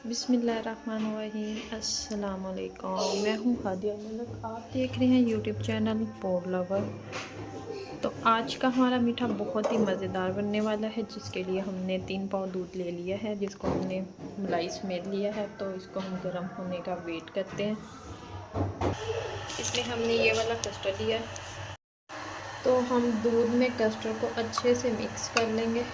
बिस्मिल्लाहिर्रहमानिर्रहीम। अस्सलाम वालेकुम। मैं हूँ हादिया मलिक, आप देख रहे हैं यूट्यूब चैनल फूड लवर। तो आज का हमारा मीठा बहुत ही मज़ेदार बनने वाला है, जिसके लिए हमने 3 पाव दूध ले लिया है, जिसको हमने मलाई समेत लिया है। तो इसको हम गर्म होने का वेट करते हैं। इसमें हमने ये वाला कस्टर्ड लिया है, तो हम दूध में कस्टर्ड को अच्छे से मिक्स कर लेंगे।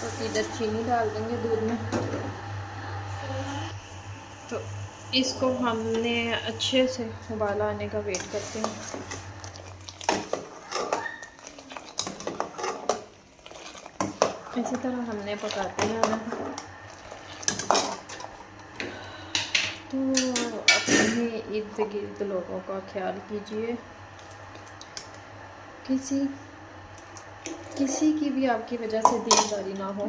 और इधर चीनी डाल देंगे दूध में। तो इसको हमने अच्छे से उबाला आने का वेट करते हैं। इसी तरह हमने पकाते जाना है। तो अपने इर्द गिर्द लोगों का ख्याल कीजिए, किसी की भी आपकी वजह से दीनदारी ना हो।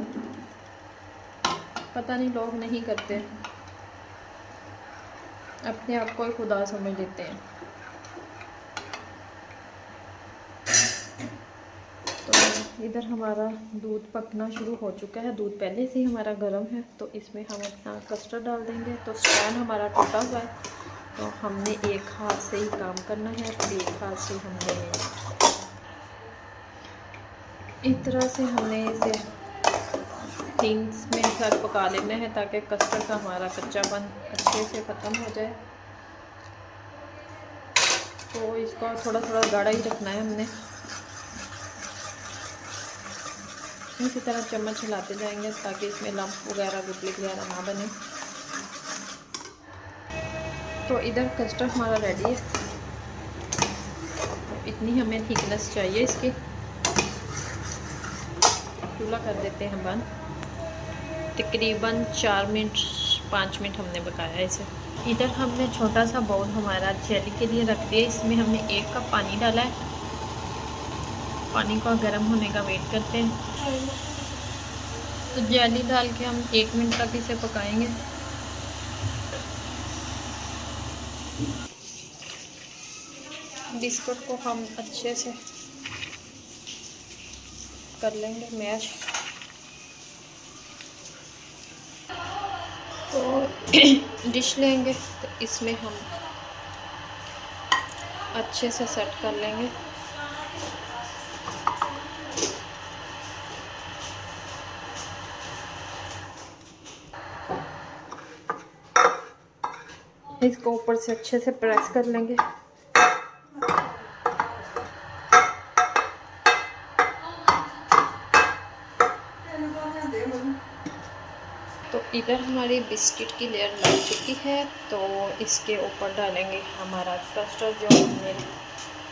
पता नहीं लोग नहीं करते, अपने आप को ही खुदा समझ लेते हैं। तो इधर हमारा दूध पकना शुरू हो चुका है। दूध पहले से ही हमारा गर्म है। तो इसमें हम अपना कस्टर्ड डाल देंगे। तो स्टैंड हमारा टूटा हुआ है, तो हमने एक हाथ से ही काम करना है। तो एक हाथ से हमने इस तरह से हमने इसे 3 मिनट तक पका लेना है, ताकि कस्टर्ड का हमारा कच्चापन अच्छे से ख़त्म हो जाए। तो इसको थोड़ा थोड़ा गाढ़ा ही रखना है हमने। इसी तरह चम्मच हिलाते जाएंगे, ताकि इसमें लम्प वगैरह गुटली वगैरह ना बने। तो इधर कस्टर्ड हमारा रेडी है। तो इतनी हमें थिकनेस चाहिए इसकी। चूल्हा कर देते हैं बंद। तकरीबन 4 मिनट 5 मिनट हमने पकाया इसे। इधर हमने छोटा सा बाउल हमारा जेली के लिए रख दिया। इसमें हमने 1 कप पानी डाला है। पानी को गर्म होने का वेट करते हैं। तो जेली डाल के हम 1 मिनट तक इसे पकाएंगे। बिस्कुट को हम अच्छे से कर लेंगे मैश। तो डिश लेंगे, तो इसमें हम अच्छे से सेट कर लेंगे। इसको ऊपर से अच्छे से प्रेस कर लेंगे। तो इधर हमारी बिस्किट की लेयर लग चुकी है। तो इसके ऊपर डालेंगे हमारा कस्टर्ड, जो हमने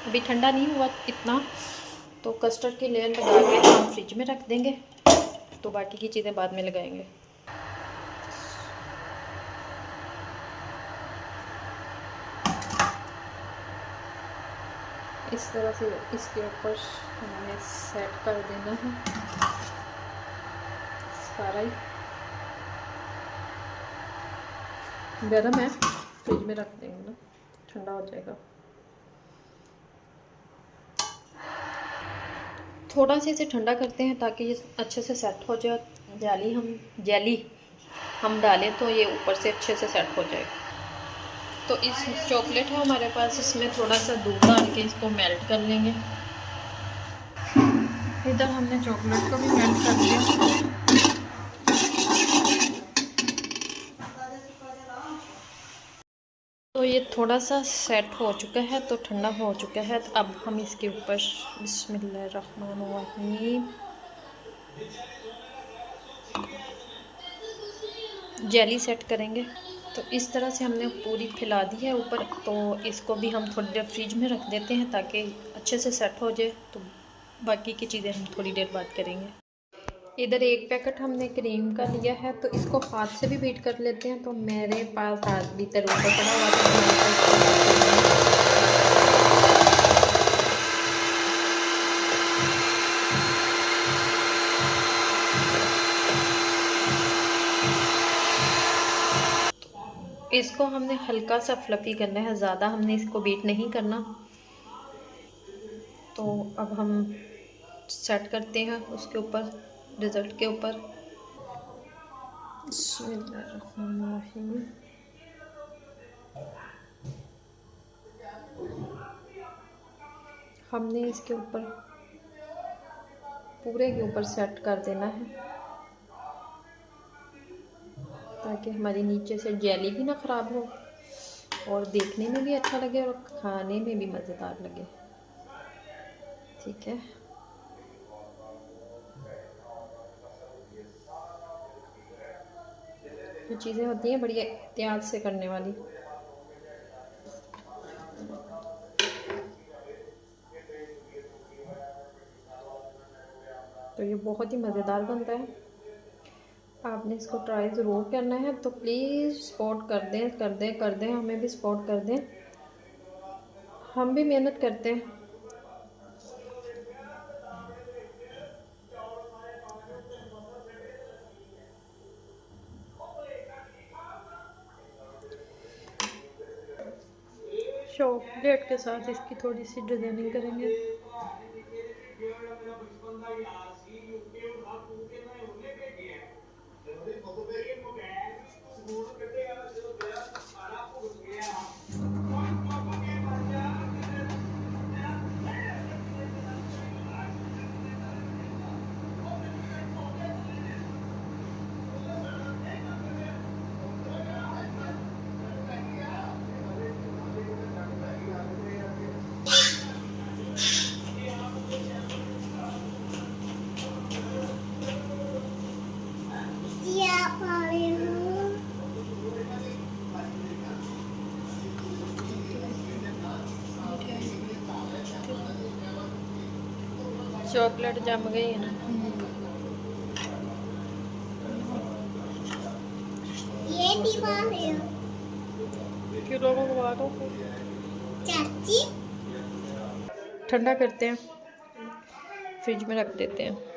अभी ठंडा नहीं हुआ इतना। तो कस्टर्ड की लेयर लगा के हम फ्रिज में रख देंगे। तो बाकी की चीज़ें बाद में लगाएंगे। इस तरह से इसके ऊपर हमने सेट कर देना है सारा ही। गर्म है, फ्रिज में रख देंगे ना, ठंडा हो जाएगा। थोड़ा सा इसे ठंडा करते हैं, ताकि ये अच्छे से सेट हो जाए। जेली हम डालें तो ये ऊपर से अच्छे से सेट हो जाए। तो इस चॉकलेट है हमारे पास, इसमें थोड़ा सा दूध डाल के इसको मेल्ट कर लेंगे। इधर हमने चॉकलेट को भी मेल्ट कर दिया। तो ये थोड़ा सा सेट हो चुका है, तो ठंडा हो चुका है। तो अब हम इसके ऊपर बिस्मिल्लाहिर्रहमानिर्रहीम जेली सेट करेंगे। तो इस तरह से हमने पूरी फैला दी है ऊपर। तो इसको भी हम थोड़ी देर फ्रिज में रख देते हैं, ताकि अच्छे से सेट हो जाए। तो बाकी की चीज़ें हम थोड़ी देर बाद करेंगे। इधर 1 पैकेट हमने क्रीम का लिया है, तो इसको हाथ से भी बीट कर लेते हैं। तो मेरे पास हाथ बीटर ऊपर पड़ा हुआ था। इसको हमने हल्का सा फ्लफ़ी करना है, ज़्यादा हमने इसको बीट नहीं करना। तो अब हम सेट करते हैं उसके ऊपर, डिज़र्ट के ऊपर। बिस्मिल्लाहिर्रहमानिर्रहीम। हमने इसके ऊपर पूरे के ऊपर सेट कर देना है ताकि हमारी नीचे से जेली भी ना ख़राब हो और देखने में भी अच्छा लगे और खाने में भी मज़ेदार लगे। ठीक है, ये चीज़ें होती हैं बड़ी एहतियात से करने वाली। तो ये बहुत ही मज़ेदार बनता है, आपने इसको ट्राई ज़रूर करना है। तो प्लीज़ सपोर्ट कर दें, हमें भी सपोर्ट कर दें, हम भी मेहनत करते हैं। चॉकलेट के साथ इसकी थोड़ी सी डिज़ाइनिंग करेंगे। चॉकलेट जम गई है ना, ये दीवार है क्यों लोगों को बात हो। चाची। ठंडा करते हैं, फ्रिज में रख देते हैं।